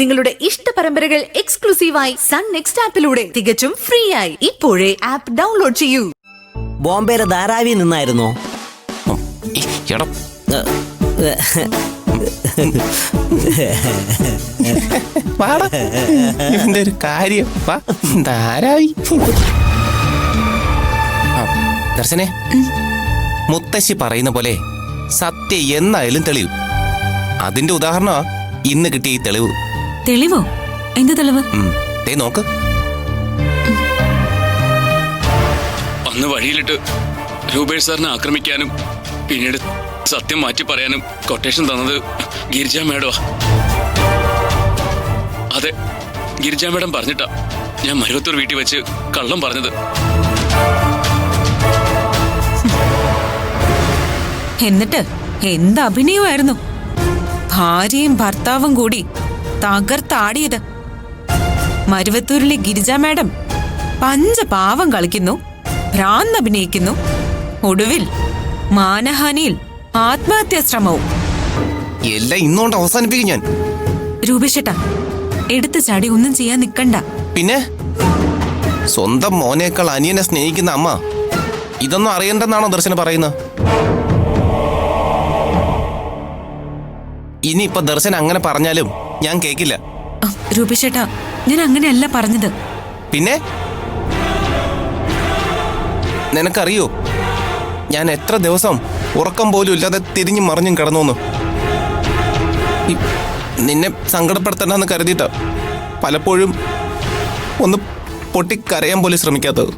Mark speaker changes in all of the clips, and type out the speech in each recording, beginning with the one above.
Speaker 1: നിങ്ങളുടെ ഇഷ്ട പരമ്പരകൾ എക്സ്ക്ലൂസീവായി സൺ നെക്സ്റ്റ് ആപ്പിലൂടെ തികച്ചും ഫ്രീ ആയി ഇപ്പോഴേ ആപ്പ് ഡൗൺലോഡ് ചെയ്യൂ.
Speaker 2: ബോംബെയിലെ ധാരാവി നിന്നായിരുന്നോ?
Speaker 3: ഇവന്റെ ഒരു കാര്യം ധാരാവി. ദർശനെ, മുത്തശ്ശി പറയുന്ന പോലെ സത്യം എന്നായാലും തെളിയും. അതിന്റെ ഉദാഹരണമാ ഇന്ന് കിട്ടിയ ഈ തെളിവ്.
Speaker 4: തെളിവോ? എന്ത് തെളിവ്?
Speaker 3: നോക്ക്.
Speaker 5: അന്ന് വഴിയിലിട്ട് രൂപേഷ് സാറിനെ ആക്രമിക്കാനും പിന്നീട് സത്യം മാറ്റി പറയാനും കൊട്ടേഷൻ തന്നത് ഗിരിജ മേഡമാ. അതെ, ഗിരിജ മേഡം പറഞ്ഞിട്ടാ ഞാൻ മരുവത്തൂർ വീട്ടിൽ വെച്ച് കള്ളം പറഞ്ഞത്.
Speaker 4: എന്നിട്ട് എന്ത് അഭിനയമായിരുന്നു! ഭാര്യയും ഭർത്താവും കൂടി തകർത്താടിയത്. മരുവത്തൂരിലെ ഗിരിജ മാഡം പഞ്ചപാവം കളിക്കുന്നു, ഭ്രാന്ത് അഭിനയിക്കുന്നു, ഒടുവിൽ മാനഹാനിയിൽ ആത്മഹത്യാ ശ്രമവും.
Speaker 3: എല്ലാം ഇന്നുകൊണ്ട് അവസാനിപ്പിക്കും ഞാൻ.
Speaker 4: രൂപേഷേട്ടാ, എടുത്തു ചാടി ഒന്നും ചെയ്യാൻ നിക്കണ്ട.
Speaker 3: പിന്നെ സ്വന്തം മോനേക്കാൾ അനിയനെ സ്നേഹിക്കുന്ന അമ്മ ഇതൊന്നും അറിയണ്ടെന്നാണോ ദർശന പറയുന്നത്? ഇനിയിപ്പൊ ദർശന അങ്ങനെ പറഞ്ഞാലും ഞാൻ കേക്കില്ല.
Speaker 4: രൂപേഷേട്ടാ, ഞാൻ അങ്ങനെയല്ല പറഞ്ഞത്.
Speaker 3: പിന്നെ നിനക്കറിയോ ഞാൻ എത്ര ദിവസം ഉറക്കം പോലും ഇല്ലാതെ തിരിഞ്ഞും മറിഞ്ഞും കിടന്നു. നിന്നെ സങ്കടപ്പെടുത്തണ്ടെന്ന് കരുതിയിട്ട പലപ്പോഴും ഒന്ന് പൊട്ടിക്കരയാൻ പോലും ശ്രമിക്കാത്തത്.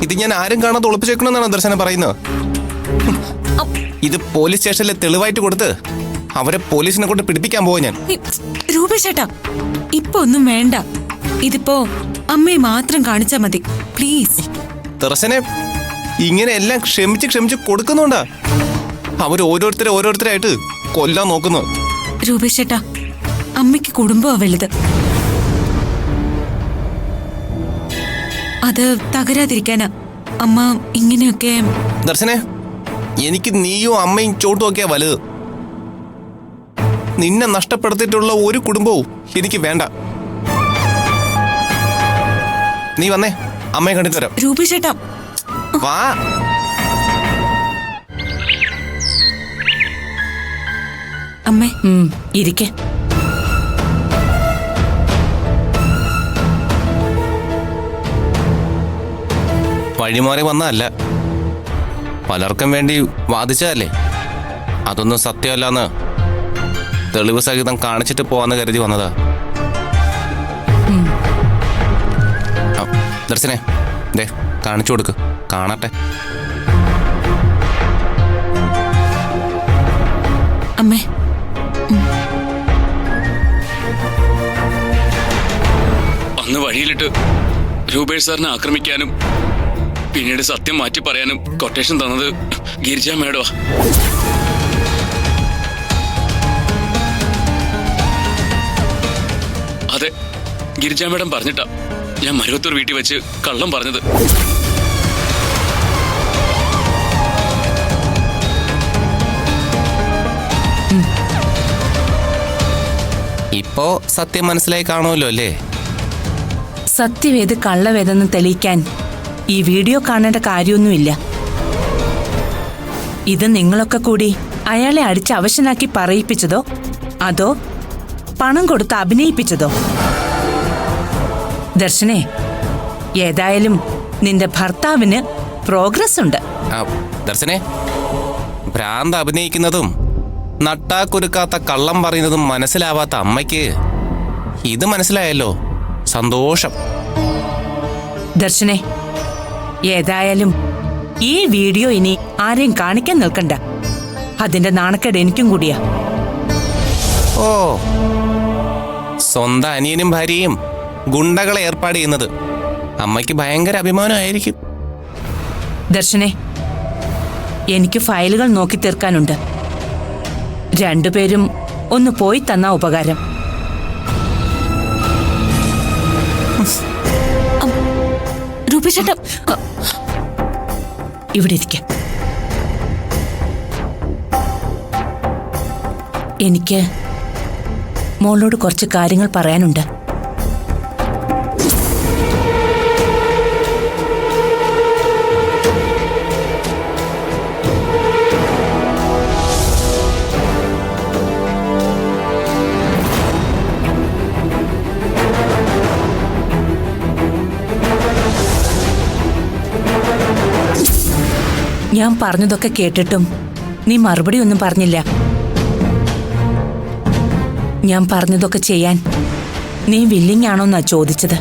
Speaker 3: ഇത് ഞാൻ ആരും കാണാതെ ഒളിപ്പിച്ചേക്കണമെന്നാണ് ദർശന പറയുന്നത്. ഇത് പോലീസ് സ്റ്റേഷനിലെ തെളിവായിട്ട് കൊടുത്ത് അവരെ പോലീസിനെ കൊണ്ട് പിടിപ്പിക്കാൻ പോവാ ഞാൻ.
Speaker 4: രൂപേഷേട്ടാ, ഇപ്പൊ ഒന്നും വേണ്ട. ഇതിപ്പോ അമ്മയെ മാത്രം കാണിച്ചാ മതി, പ്ലീസ്.
Speaker 3: ദർശനെ, ഇങ്ങനെ എല്ലാം ക്ഷമിച്ച് കൊടുക്കുന്നുണ്ടാ അവർ ഓരോരുത്തരായിട്ട് കൊല്ലാൻ നോക്കുന്നു.
Speaker 4: രൂപേഷേട്ടാ, അമ്മയ്ക്ക് കുടുംബമാ വലുത്. അത് തകരാതിരിക്കാനാ അമ്മ ഇങ്ങനെയൊക്കെ.
Speaker 3: ദർശനെ, എനിക്ക് നീയും അമ്മയും ചോട്ടും ഒക്കെയാ വലുത്. നിന്നെ നഷ്ടപ്പെടുത്തിയിട്ടുള്ള ഒരു കുടുംബവും എനിക്ക് വേണ്ട. നീ വന്നേ, അമ്മയെ കണ്ടിട്ട് വരാം.
Speaker 4: രൂപേഷേട്ടാ,
Speaker 3: വാ.
Speaker 4: അമ്മേ ഇരിക്കെ.
Speaker 3: വഴിമാറി വന്നതല്ല, പലർക്കും വേണ്ടി വാദിച്ചതല്ലേ. അതൊന്നും സത്യമല്ലെന്ന് തെളിവ് സഹിതം കാണിച്ചിട്ട് പോവാന്ന് കരുതി വന്നതാ. ദർശനെ, ദേ കാണിച്ചു കൊടുക്ക്, കാണട്ടെ.
Speaker 4: അമ്മേ,
Speaker 5: അന്ന് വഴിയിലിട്ട് രൂപേഷ് സാറിനെ ആക്രമിക്കാനും പിന്നീട് സത്യം മാറ്റി പറയാനും കൊട്ടേഷൻ തന്നത് ഗിരിജ മേഡമാ. അതെ, ഗിരിജ മേഡം പറഞ്ഞിട്ടാ ഞാൻ മരുവത്തൂർ വീട്ടിൽ വെച്ച് കള്ളം പറഞ്ഞത്.
Speaker 3: ഇപ്പോ സത്യം മനസ്സിലായി കാണുമല്ലോ അല്ലേ?
Speaker 6: സത്യമേത് കള്ളവേതെന്ന് തെളിയിക്കാൻ ഈ വീഡിയോ കാണേണ്ട കാര്യമൊന്നുമില്ല. ഇത് നിങ്ങളൊക്കെ കൂടി അയാളെ അടിച്ച് അവശനാക്കി പറയിപ്പിച്ചതോ അതോ പണം കൊടുത്ത് അഭിനയിപ്പിച്ചതോ? ദർശനേ, ഏതായാലും നിന്റെ ഭർത്താവിന് പ്രോഗ്രസ് ഉണ്ട്.
Speaker 3: ദർശനെ, ഭ്രാന്ത് അഭിനയിക്കുന്നതും നട്ടാക്കുരുക്കാത്ത കള്ളം പറയുന്നതും മനസ്സിലാവാത്ത അമ്മയ്ക്ക് ഇത് മനസ്സിലായല്ലോ, സന്തോഷം.
Speaker 6: ദർശനേ, ഏതായാലും ഈ വീഡിയോ ഇനി ആരെയും കാണിക്കാൻ നിൽക്കണ്ട. അതിന്റെ നാണക്കേട് എനിക്കും കൂടിയാ.
Speaker 3: ഓ, സ്വന്തം അനിയനും ഭാര്യയും ഗുണ്ടകളെ ഏർപ്പാട് ചെയ്യുന്നത് അമ്മയ്ക്ക് ഭയങ്കര അഭിമാനമായിരിക്കും.
Speaker 6: ദർശനേ, എനിക്ക് ഫയലുകൾ നോക്കി തീർക്കാനുണ്ട്. രണ്ടുപേരും ഒന്ന് പോയി തന്നാ ഉപകാരം.
Speaker 4: രൂപേഷേട്ടാ,
Speaker 6: ഇവിടെ ഇരിക്ക. എനിക്ക് മോളോട് കുറച്ച് കാര്യങ്ങൾ പറയാനുണ്ട്. ഞാൻ പറഞ്ഞതൊക്കെ കേട്ടിട്ടും നീ മറുപടി ഒന്നും പറഞ്ഞില്ല. ഞാൻ പറഞ്ഞതൊക്കെ ചെയ്യാൻ നീ വില്ലിങ് ആണോന്നാ ചോദിച്ചത്.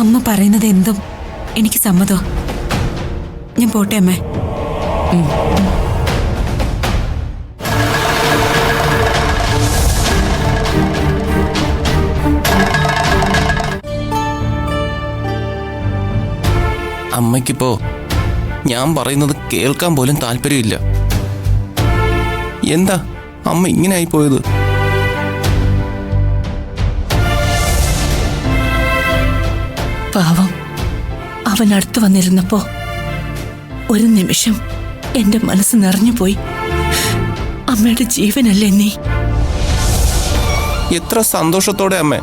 Speaker 4: അമ്മ പറയുന്നത് എന്തും എനിക്ക് സമ്മതോ. ഞാൻ പോട്ടെ അമ്മേ.
Speaker 3: അമ്മയ്ക്കിപ്പോ ഞാൻ പറയുന്നത് കേൾക്കാൻ പോലും താല്പര്യമില്ല. എന്താ അമ്മ ഇങ്ങനെ ആയിപ്പോയത്?
Speaker 6: പാവം, അവൻ അടുത്ത് വന്നിരുന്നപ്പോ ഒരു നിമിഷം എന്റെ മനസ്സ് നിറഞ്ഞുപോയി. അമ്മയുടെ ജീവനല്ലേ നീ.
Speaker 3: എത്ര സന്തോഷത്തോടെ അമ്മ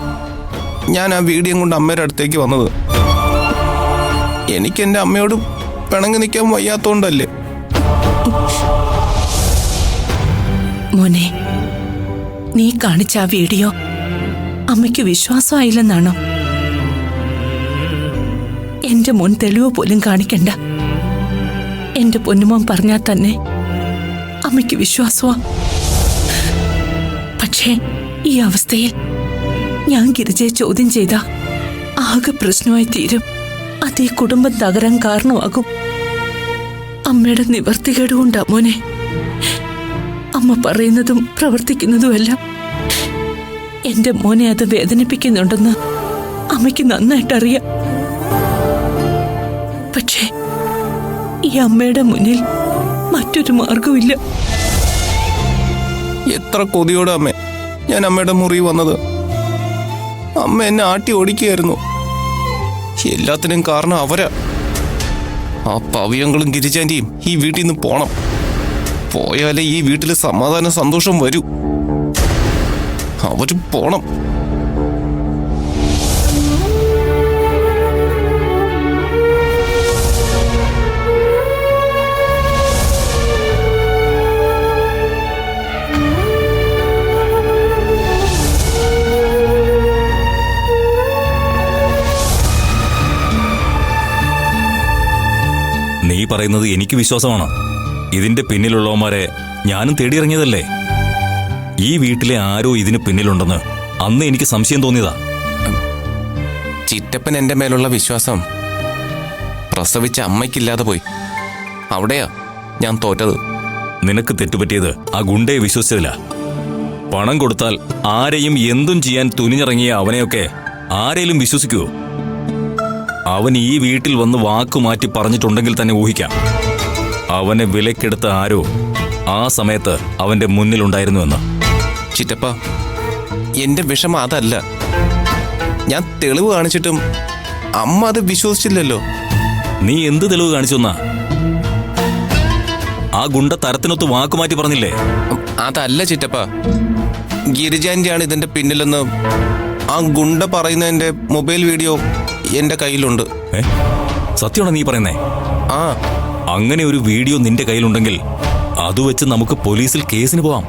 Speaker 3: ഞാൻ ആ വീഡിയോ കൊണ്ട് അമ്മയുടെ അടുത്തേക്ക് വന്നത്. എനിക്ക് എൻ്റെ അമ്മയോട് പിണങ്ങി നിൽക്കാൻ വയ്യാത്തോണ്ടല്ലേ.
Speaker 6: മോനെ, നീ കാണിച്ച ആ വീഡിയോ അമ്മയ്ക്ക് വിശ്വാസമായില്ലെന്നാണോ? എന്റെ മോൻ തെളിവ് പോലും കാണിക്കണ്ട. എന്റെ പൊന്നുമോൻ പറഞ്ഞാൽ തന്നെ അമ്മയ്ക്ക് വിശ്വാസമാ. പക്ഷേ ഈ അവസ്ഥയിൽ ഞാൻ ഗിരിജയെ ചോദ്യം ചെയ്ത ആകെ പ്രശ്നമായി തീരും. അത് ഈ കുടുംബം തകരാൻ കാരണമാകും. അമ്മയുടെ നിവർത്തികേടുകൊണ്ടാ മോനെ. അമ്മ പറയുന്നതും പ്രവർത്തിക്കുന്നതുമെല്ലാം എന്റെ മോനെ അത് വേദനിപ്പിക്കുന്നുണ്ടെന്ന് അമ്മയ്ക്ക് നന്നായിട്ടറിയാം. പക്ഷേ ഈ അമ്മയുടെ മുന്നിൽ മറ്റൊരു മാർഗമില്ല.
Speaker 3: എത്ര കൊതിയോടെ അമ്മ ഞാൻ അമ്മയുടെ മുറി വന്നത്. അമ്മ എന്നെ ആട്ടി ഓടിക്കുകയായിരുന്നു. എല്ലാത്തിനും കാരണം അവരാ. ആ പവിയങ്ങളും ഗിരിജാന്റിയും ഈ വീട്ടിൽ നിന്ന് പോണം. പോയാലേ ഈ വീട്ടിൽ സമാധാനം സന്തോഷം വരൂ. അവര് പോണം.
Speaker 7: നീ പറയുന്നത് എനിക്ക് വിശ്വാസമാണ്. ഇതിന്റെ പിന്നിലുള്ളവന്മാരെ ഞാനും തേടിയിറങ്ങിയതല്ലേ. ഈ വീട്ടിലെ ആരോ ഇതിന് പിന്നിലുണ്ടെന്ന് അന്ന് എനിക്ക് സംശയം തോന്നിയതാ.
Speaker 3: ചിറ്റപ്പൻ എൻ്റെ മേലുള്ള വിശ്വാസം പ്രസവിച്ച അമ്മയ്ക്കില്ലാതെ പോയി. അവിടെയാ ഞാൻ തോറ്റത്.
Speaker 7: നിനക്ക് തെറ്റുപറ്റിയത് ആ ഗുണ്ടയെ വിശ്വസിച്ചതില്ല. പണം കൊടുത്താൽ ആരെയും എന്തും ചെയ്യാൻ തുനിഞ്ഞിറങ്ങിയ അവനെയൊക്കെ ആരെയും വിശ്വസിക്കുവോ? അവൻ ഈ വീട്ടിൽ വന്ന് വാക്കുമാറ്റി പറഞ്ഞിട്ടുണ്ടെങ്കിൽ തന്നെ ഊഹിക്കാം. അവനെ വിലക്കെടുത്ത ആരോ ആ സമയത്ത് അവന്റെ മുന്നിലുണ്ടായിരുന്നുവെന്ന്.
Speaker 3: ചിറ്റപ്പ, എന്റെ വിഷമം അതല്ല. ഞാൻ തെളിവ് കാണിച്ചിട്ടും അമ്മ അത് വിശ്വസിച്ചില്ലല്ലോ.
Speaker 7: നീ എന്ത് തെളിവ് കാണിച്ചെന്നാ? ആ ഗുണ്ട തരത്തിനൊത്ത് വാക്കുമാറ്റി പറഞ്ഞില്ലേ?
Speaker 3: അതല്ല ചിറ്റപ്പ, ഗിരിജാന്റിയാണ് ഇതിന്റെ പിന്നിലെന്ന് ആ ഗുണ്ട പറയുന്നതിന്റെ മൊബൈൽ വീഡിയോ എന്റെ കയ്യിലുണ്ട്.
Speaker 7: സത്യമാണോ നീ പറയുന്നേ?
Speaker 3: ആ,
Speaker 7: അങ്ങനെ ഒരു വീഡിയോ നിന്റെ കയ്യിലുണ്ടെങ്കിൽ അത് വെച്ച് നമുക്ക് പോലീസിൽ കേസിന് പോവാം.